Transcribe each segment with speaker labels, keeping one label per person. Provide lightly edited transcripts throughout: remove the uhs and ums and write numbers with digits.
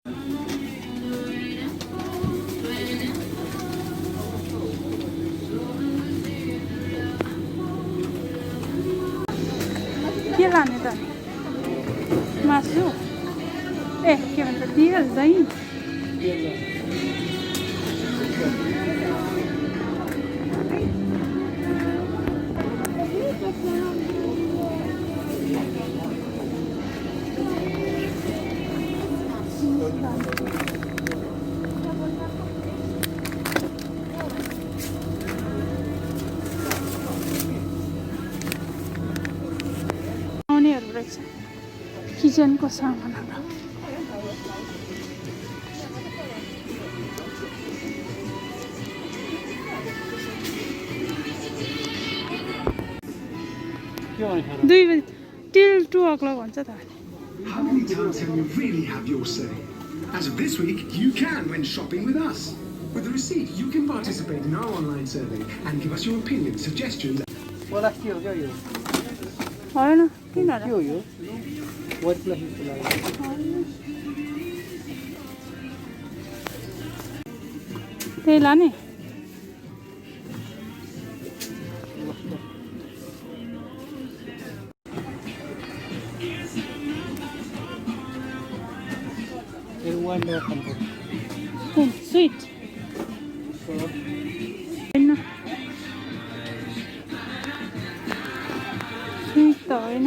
Speaker 1: के लाने त मासु ए के भन्छ तेल दही आउनेहरू रहेछ किचनको सामानहरू दुई बजी टिल 2 o'clock हुन्छ त
Speaker 2: How many times can you really have your say? As of this week, you can when shopping with us. With the receipt, you can participate in our online survey and give us your opinions, suggestions.
Speaker 1: होइन किन र त्यही लाने sweet होइन sweet त होइन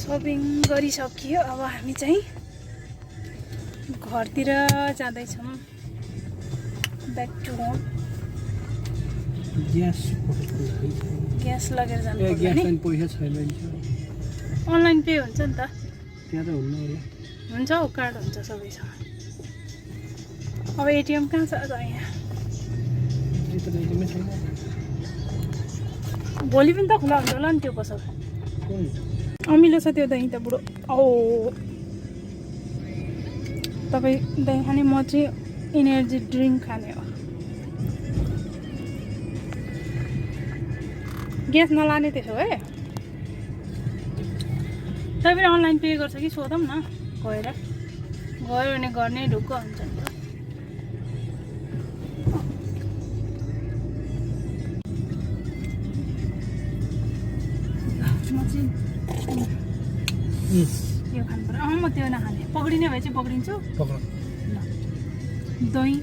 Speaker 1: shopping गरिसकियो अब हामी चाहिँ घरतिर जाँदैछौँ ब्याक टु होम ग्यास लगेर जानु अनलाइन पे हुन्छ नि त
Speaker 3: त्यहाँ त हुन्न होला
Speaker 1: हुन्छ हौ कार्ड हुन्छ सबैसँग अब एटिएम कहाँ छ त यहाँ भोलि पनि त खुला हुन्छ होला नि त्यो पसल अमिलो छ त्यो दही त बुढो औ तपाईँ दही खाने म चाहिँ इनर्जी ड्रिङ्क खाने हो ग्यास नलाने त्यसो है तपाईँ पनि अनलाइन पे गर्छ कि सोधौँ न गएर गयो भने गर्ने ढुक्क हुन्छ नि त म चाहिँ यो खानु पर्यो म त्यो नखाने पक्रिने भए चाहिँ पक्रिन्छु ल दही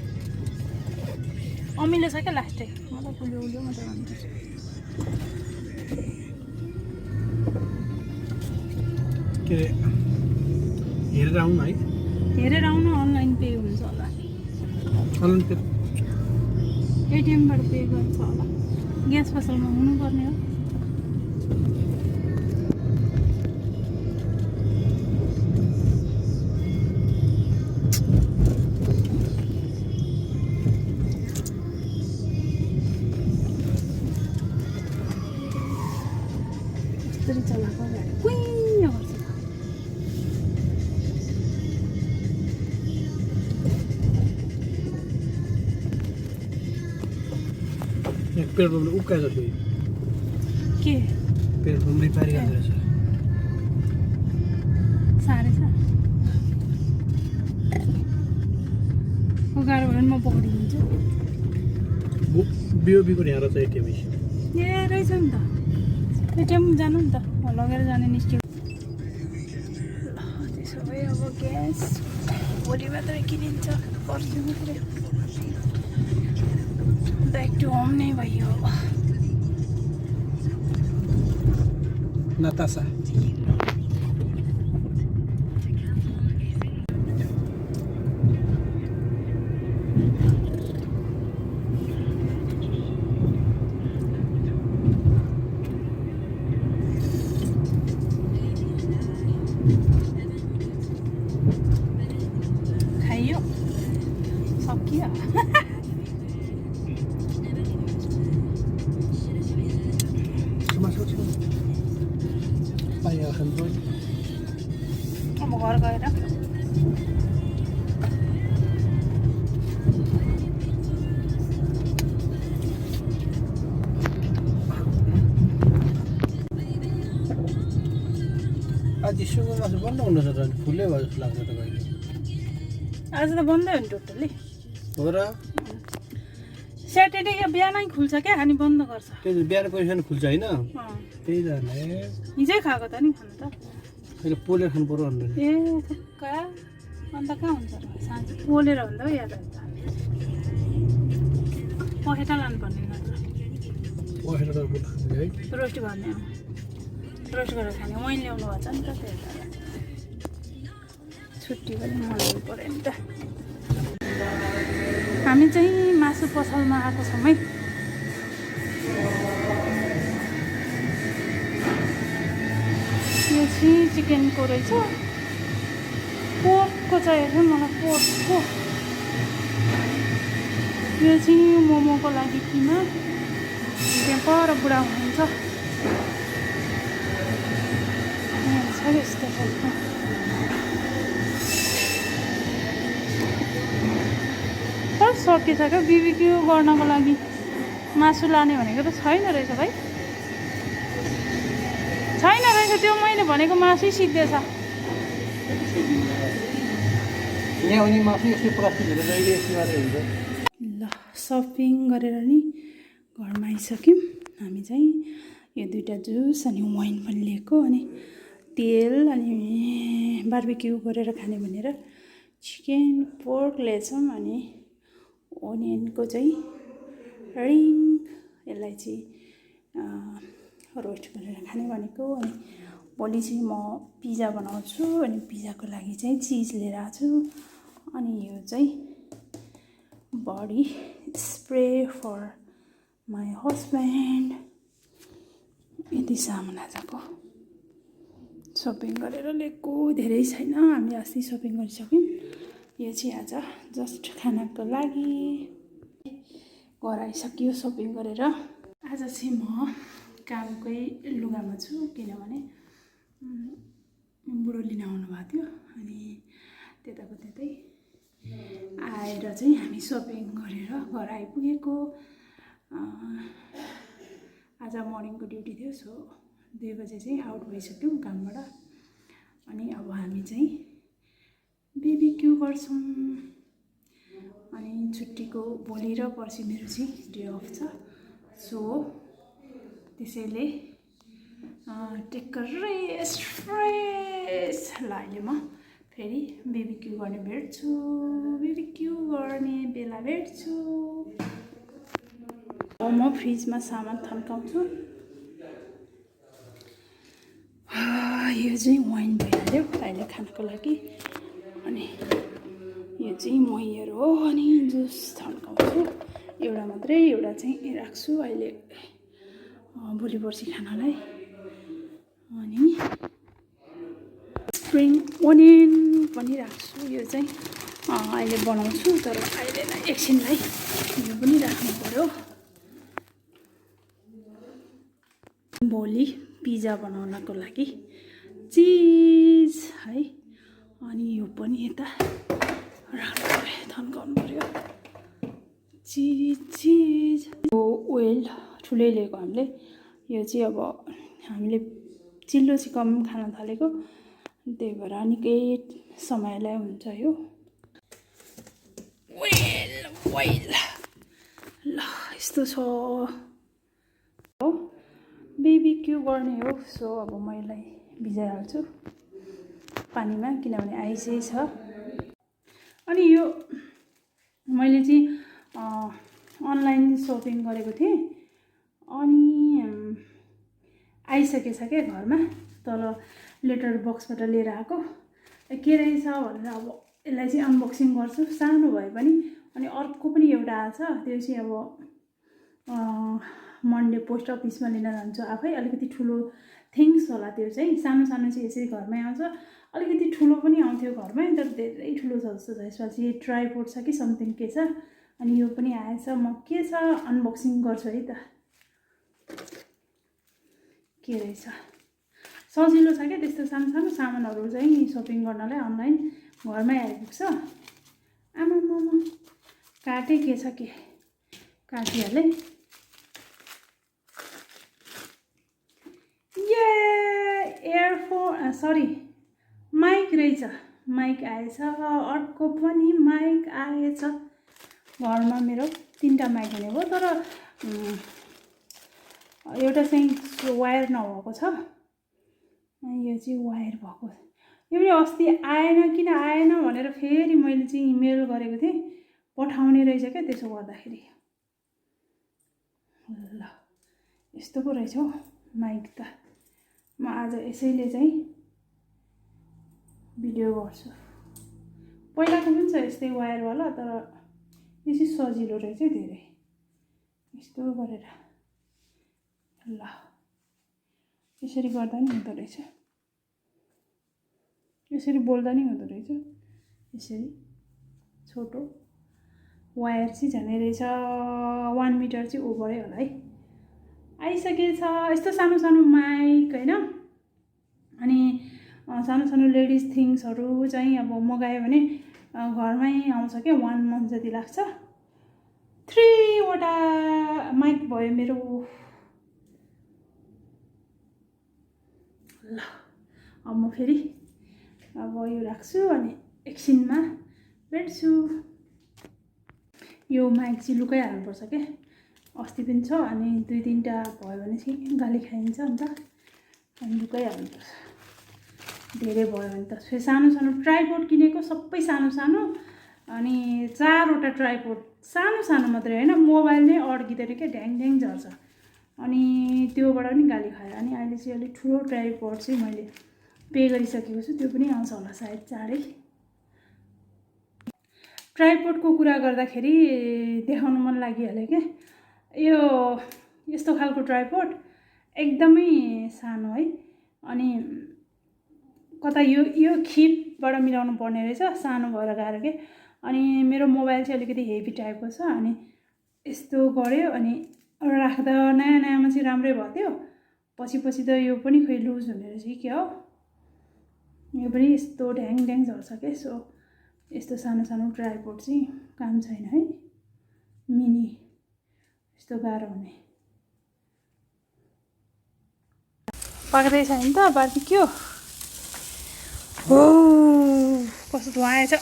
Speaker 1: अमिलो छ क्या लास्टै मलाई उल्यो उल्यो मात्रै भन्नुपर्छ
Speaker 3: के अरे हेरेर आउनु है
Speaker 1: हेरेर आउनु अनलाइन पे हुन्छ होला
Speaker 3: अनलाइन पे
Speaker 1: एटिएमबाट पे गर्छ होला ग्यास पसलमा हुनुपर्ने हो कसरी चलाएको गाडी कुइँ गर्छ
Speaker 3: पेट्रोल उक्काएर छ
Speaker 1: के
Speaker 3: पेट्रोल रिपेयरिङ गरेछ
Speaker 1: साह्रै छ गाह्रो भयो भने म पक्रिदिन्छु
Speaker 3: बिओबीको यहाँ रहेछ एटिएम
Speaker 1: ए रहेछ नि त एटिएम जानु नि त लगेर जाने निस्क्यो त्यसो भए अब ग्यास भोलि मात्रै किनिन्छ पर्सि मात्रै ब्याक टु होम नै भयो अब
Speaker 3: नतासा
Speaker 1: सकियो
Speaker 3: मासु छ पाइया खानु
Speaker 1: अब घर गएर
Speaker 3: आज सुँगुर मासु बन्द हुँदैछ त अनि फुलै भयो जस्तो लाग्छ त कहिले
Speaker 1: आज त बन्दै हो नि टोटल्ली
Speaker 3: हो र
Speaker 1: स्याटरडे बिहानै खुल्छ क्या अनि बन्द गर्छ
Speaker 3: त्यो बिहान पैसा खुल्छ होइन त्यही त
Speaker 1: हिजै खाएको त नि खानु त
Speaker 3: अहिले पोलेर खानु पर्यो भनेर
Speaker 1: ए थुक्क अन्त कहाँ हुन्छ र साँझ पोलेर भन्दा पो याद आउँछ पखेटा लानुपर्ने नत्र
Speaker 3: पखेटा त है
Speaker 1: रोस्ट गर्ने रोस्ट गरेर खाने मैले ल्याउनु भएको छ नि त त्यही भएर छुट्टी पनि मनाउनु पऱ्यो नि त हामी चाहिँ मासु पसलमा आएको छौँ है यो चाहिँ चिकनको रहेछ पोर्कको चाहिएको थियो मलाई पोर्कको यो चाहिँ मोमोको लागि किमा त्यहाँ पर बुढा हुनुहुन्छ छ यस्तो खालको सकिसक्यो बिबिक्यू गर्नको लागि मासु लाने भनेको त छैन रहेछ भाइ छैन रहेछ त्यो मैले भनेको मासु सिद्धिएछ ल सपिङ गरेर नि घरमा आइसक्यौँ हामी चाहिँ यो दुईवटा जुस अनि वाइन पनि लिएको अनि तेल अनि बार्बिक्यू गरेर खाने भनेर चिकन पोर्क ल्याएछौँ अनि ओनियनको चाहिँ रिङ यसलाई चाहिँ रोस्ट गरेर खाने भनेको अनि भोलि चाहिँ म पिज्जा बनाउँछु अनि पिज्जाको लागि चाहिँ चिज लिएर आएको छु अनि यो चाहिँ body spray for my husband यति सामान आजको सपिङ गरेर ल्याएको धेरै छैन हामी अस्ति सपिङ गरिसक्यौँ यो चाहिँ आज जस्ट खानाको लागि घर आइसक्यो सपिङ गरेर आज चाहिँ म कामकै लुगामा छु किनभने बुढो लिन आउनुभएको थियो अनि त्यताको त्यतै आएर चाहिँ हामी सपिङ गरेर घर आइपुगेको आज मर्निङको ड्युटी थियो सो 2 बजे चाहिँ आउट भइसक्यौँ कामबाट अनि अब हामी चाहिँ BBQ गर्छौँ अनि छुट्टीको भोलि र पर्सि मेरो चाहिँ डे अफ छ सो त्यसैले टेक रेस्ट फ्रेस ल अहिले म फेरि BBQ गर्ने भेट्छु BBQ गर्ने बेला भेट्छु म फ्रिजमा सामान थन्काउँछु यो चाहिँ वाइन भइहाल्यो अहिले खानको लागि अनि यो चाहिँ मयर हो अनि जुस थन्काउँछु एउटा मात्रै एउटा चाहिँ राख्छु अहिले भोलि पर्सि खानालाई अनि स्प्रिङ ओनियन पनि राख्छु यो चाहिँ अहिले बनाउँछु तर अहिले एकछिनलाई यो पनि राख्नु पर्यो भोलि पिज्जा बनाउनको लागि चिज है अनि यो पनि यता राख्नु पर्यो थन्काउनु पर्यो चिज ओइल ठुलै लिएको हामीले यो चाहिँ अब हामीले चिल्लो चिकन खान थालेको त्यही भएर निकै समयलाई हुन्छ यो ओइल ल यस्तो छ हो BBQ गर्ने हो सो अब म यसलाई भिजाइहाल्छु पानीमा किनभने आइसै छ अनि यो मैले चाहिँ अनलाइन सपिङ गरेको थिएँ अनि आइसकेछ क्या घरमा तल लेटर बक्सबाट लिएर आएको के रहेछ भनेर अब यसलाई चाहिँ अनबक्सिङ गर्छु सानो भए पनि अनि अर्को पनि एउटा आछ त्यो चाहिँ अब मन्डे पोस्ट अफिसमा लिन जान्छु आफै अलिकति ठुलो थिङ्स होला त्यो चाहिँ सानो सानो चाहिँ यसरी घरमै आउँछ अलिकति ठुलो पनि आउँथ्यो घरमै, तर धेरै ठुलो छ जस्तो छ। यसपछि ट्राइपोड छ कि समथिङ के छ, अनि यो पनि आएछ। म के छ अनबक्सिङ गर्छु है त, के रहेछ। सजिलो छ क्या त्यस्तो सानो सानो सामानहरू चाहिँ सपिङ गर्नलाई अनलाइन घरमै आइपुग्छ। आमामामा काटे के छ के काटिहालेँ। ये एयरफोन सरी माइक रहेछ, माइक आएछ। अर्को पनि माइक आएछ। घरमा मेरो 3टा माइक हुने भयो, तर एउटा चाहिँ वायर नभएको छ, यो चाहिँ वायर भएको। यो पनि अस्ति आएन, किन आएन भनेर फेरि मैले चाहिँ इमेल गरेको थिएँ, पठाउने रहेछ क्या। त्यसो गर्दाखेरि ल यस्तो पो रहेछ हौ माइक त। म आज यसैले चाहिँ भिडियो गर्छु। पहिलाको पनि छ यस्तै वायरवाला, तर यो चाहिँ सजिलो रहेछ धेरै। यस्तो गरेर ल यसरी गर्दा नि हुँदो रहेछ, यसरी बोल्दा नि हुँदो रहेछ। यसरी छोटो वायर चाहिँ झनै रहेछ, 1 मिटर चाहिँ ओभरै होला है। आइसकेछ यस्तो सानो सानो माइक होइन। अनि सानो सानो लेडिज थिङ्सहरू चाहिँ अब मगायो भने घरमै आउँछ क्या। 1 मन्थ जति लाग्छ। 3वटा माइक भयो मेरो। ल अब म फेरि अब यो राख्छु अनि एकछिनमा भेट्छु। यो माइक चाहिँ लुकाइहाल्नुपर्छ क्या, अस्ति पनि छ। अनि 2-3टा भयो भने चाहिँ गाली खाइन्छ अन्त, अनि लुकाइहाल्नुपर्छ। धेरै भयो भने त सानो सानो ट्राइपोड किनेको सबै सानो सानो, अनि 4वटा ट्राइपोड सानो सानो मात्रै होइन। मोबाइल नै अड्किँदैन क्या, ढ्याङ ढ्याङ झर्छ। अनि त्योबाट पनि गाली खायो। अनि अहिले चाहिँ अलिक ठुलो ट्राइपोड चाहिँ मैले पे गरिसकेको छु, त्यो पनि आउँछ होला सायद चाँडै। ट्राइपोडको कुरा गर्दाखेरि देखाउनु मन लागिहाल्यो क्या। यो यस्तो खालको ट्राइपोड एकदमै सानो है। अनि कता यो खिपबाट मिलाउनु पर्ने रहेछ, सानो भएर गएर के। अनि मेरो मोबाइल चाहिँ अलिकति हेभी टाइपको छ, अनि यस्तो गऱ्यो अनि राख्दा नयाँ नयाँमा चाहिँ राम्रै भयो त्यो, पछि पछि त यो पनि खोइ लुज हुने रहेछ कि क्या हो। यो पनि यस्तो ढ्याङ ढ्याङ झर्छ क्या। सो यस्तो सानो सानो ट्राइपोड चाहिँ काम छैन है, मिनी यस्तो गाह्रो हुने। पाक्दैछ नि त बार्बिक्यू। हो कस्तो धुवा आएछ,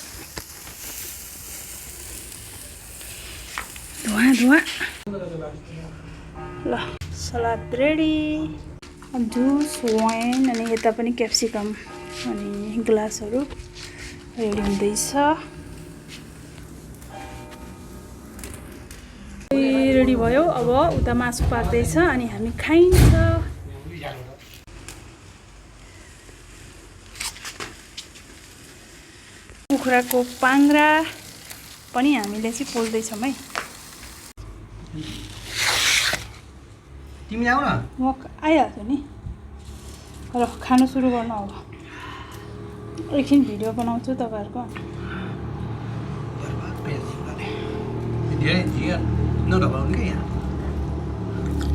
Speaker 1: धुवा धुवा। ल सलाद रेडी, जुस वाइन, अनि यता पनि क्याप्सिकम अनि ग्लासहरू रेडी हुँदैछ। रेडी भयो। अब उता मासु पाक्दैछ अनि हामी खाइन्छ। कुखुराको पाङ्ग्रा पनि हामीले चाहिँ पोल्दैछौँ है।
Speaker 3: तिमी आऊ न,
Speaker 1: म आइहाल्छु नि। र खानु सुरु गर्नु अब। एकछिन भिडियो बनाउँछु तपाईँहरूको।
Speaker 3: धेरै झिया नढपाउने क्या यहाँ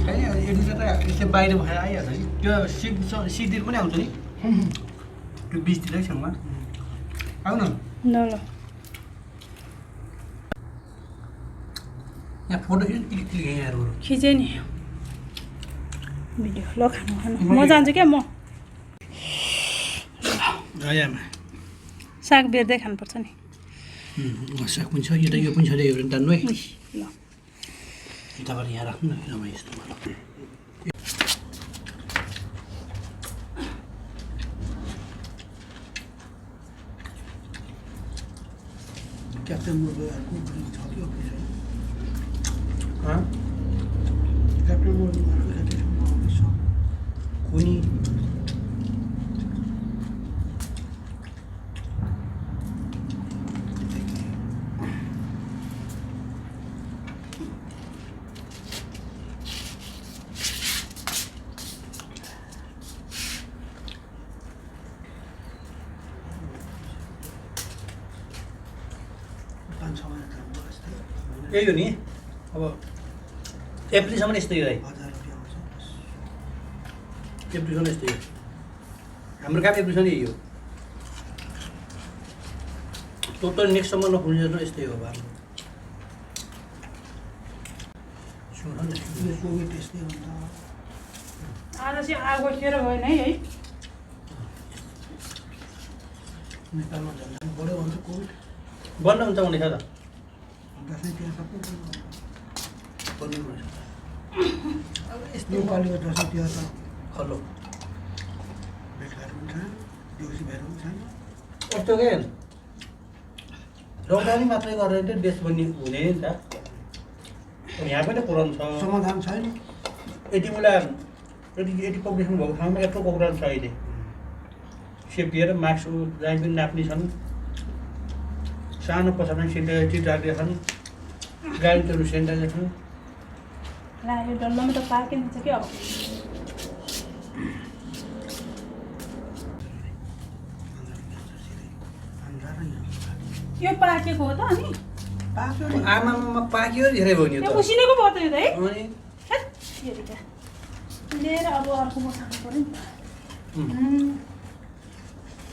Speaker 3: छैन। एडिटर त यस्तै बाहिर भएर आइहाल्छ नि। त्यो सिटतिर पनि आउँछ नि, त्यो बिचतिरै छेउमा। आऊ न
Speaker 1: ल ल
Speaker 3: यहाँ फोटो खिच्नु यहाँ
Speaker 1: खिचेँ नि भिडियो। ल खानु खानु, म जान्छु क्या। म
Speaker 3: आयामा
Speaker 1: साग बेर्दै खानुपर्छ नि।
Speaker 3: साग पनि छ, यो पनि छ। यो तान्नु है।
Speaker 1: ल
Speaker 3: यताबाट यहाँ राख्नु न, रमाइ यस्तो क्याप्टन मोड छ कि क्याप्टन मोड कुनी यही हो नि अब एप्रिलसम्म यस्तै हो है एप्रिलसम्म यस्तै हो हाम्रो काम एप्रिलसम्म यही हो टोटल नेक्स्टसम्म नखुल्ने यस्तै हो अब
Speaker 1: आज चाहिँ आगो खेर गएन है
Speaker 4: नेपालमा झन् बढ्यो भन्छ कोभिड
Speaker 3: बन्द हुन्छ भने छ त
Speaker 4: दसैँ तिहार सबै
Speaker 3: बन्द हुन्छ
Speaker 4: अब यस्तो नेपालीको दसैँ तिहार त
Speaker 3: खल्लो
Speaker 4: भेटघाट पनि छैन देउसी भएर पनि छैन
Speaker 3: कस्तो के लकडाउन मात्रै गरेर चाहिँ देश बन्ने हुने नि त यहाँ पनि पुरानो छ
Speaker 4: समाधान छैन
Speaker 3: यति बेला यति पपुलेसन भएको ठाउँमा यत्रो प्रोग्राम छ अहिले सेपिएर मास्क जहीँ पनि नाप्ने छन् सानो पछाडि सेनिटाइजर राखेका छन् गाडीहरू सेनिटाइजर छन्
Speaker 1: ला यो डल्लोमा त पार्किन्छ कि अब यो पाकेको हो त अनि
Speaker 4: पाक्यो नि
Speaker 3: आमामा पाक्यो धेरै भयो नि
Speaker 1: यो उसिनेको भयो त यो त है
Speaker 3: अनि
Speaker 1: लिएर अब अर्को बसाल्नु पऱ्यो नि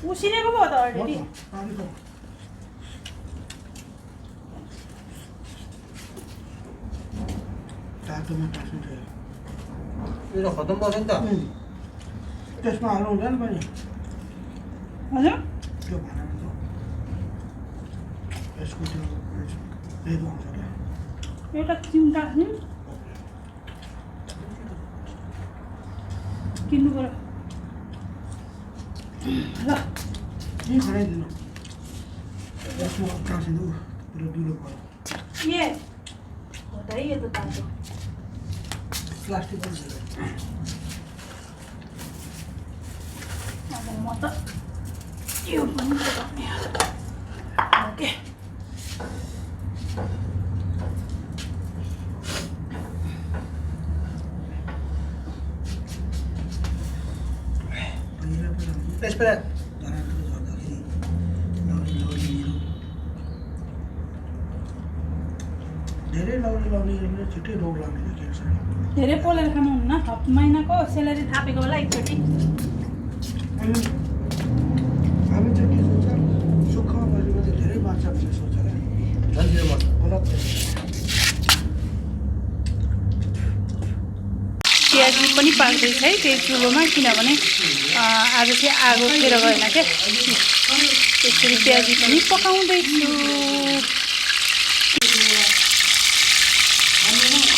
Speaker 1: उसिनेको भयो त अलरेडी
Speaker 4: पाकेको तातोमा टाँसिन्छ
Speaker 3: यो त खतम भयो नि त
Speaker 4: त्यसमा हाल्नु हुँदैन पनि
Speaker 1: हजुर
Speaker 4: त्यो भाँडामा त यसको त्यो लेदो आउँछ क्या
Speaker 1: एउटा चिम्टा किन्नु पऱ्यो ल
Speaker 4: के खनाइदिनु यसमा टाँसिनु पुरो दुलो पऱ्यो
Speaker 1: ए हो त है यो त तातो
Speaker 4: प्लास्टिक पनि छ
Speaker 1: अब म त यो पनि पकाउने ओके
Speaker 3: त्यसबाट
Speaker 4: धरातिर झर्दाखेरि लौरीहरू धेरै लौरीले छिट्टै रोग लाग्ने क्यान्सर
Speaker 1: धेरै पोलेर खानुहुन्न हप महिनाको सेलेरी थापेको बेला एकचोटि
Speaker 4: हामी चाहिँ के सोच्छ सुखमा बसेको चाहिँ धेरै बाँच्छ भन्ने सोच्छ क्या
Speaker 3: झन्झिरो मर्छ
Speaker 4: गलत
Speaker 1: प्याजी पनि पाक्दैछ है त्यही चुलोमा किनभने आज चाहिँ आगो खेर गएन क्या त्यसरी प्याजी पनि पकाउँदैछु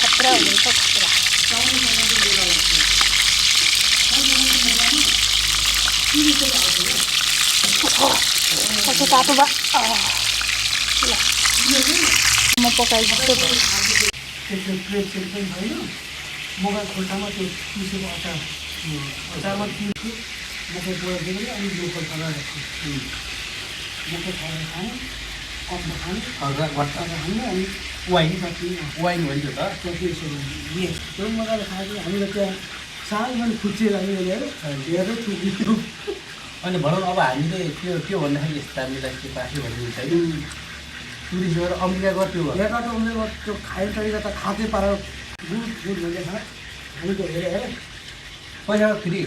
Speaker 1: खतरा हुँदैछ खतरा कस्तो तातो भए ल म पकाइदिन्छु
Speaker 4: त्यसको प्लेट सेट पनि छैन मकै खोल्टामा त्यो पिसेको अचारमा पिस्छु मकै बोरा दिने अनि यो खोल्टा राख्छु मकै खाएर खाने कपमा खाने घट्टामा खाने अनि
Speaker 3: वाइन
Speaker 4: कति
Speaker 3: वाइन भन्छ त
Speaker 4: कति यसो त्यो मजाले खाएको हामीले त्यहाँ सानो पनि खुच्चिएर हामीले हेरेर थुक्यौँ
Speaker 3: अनि भनौँ अब हामीले त्यो भन्दाखेरि यस्तो हामीलाई के पासो भन्ने छैन टुरिस्ट गएर अमेरिका गयो त्यो भयो
Speaker 4: हेर्दा त उनीहरूको त्यो खाने तरिका त खाँदै पारेर गुड भन्ने खा हामी त हेरेर
Speaker 3: पैसा फ्री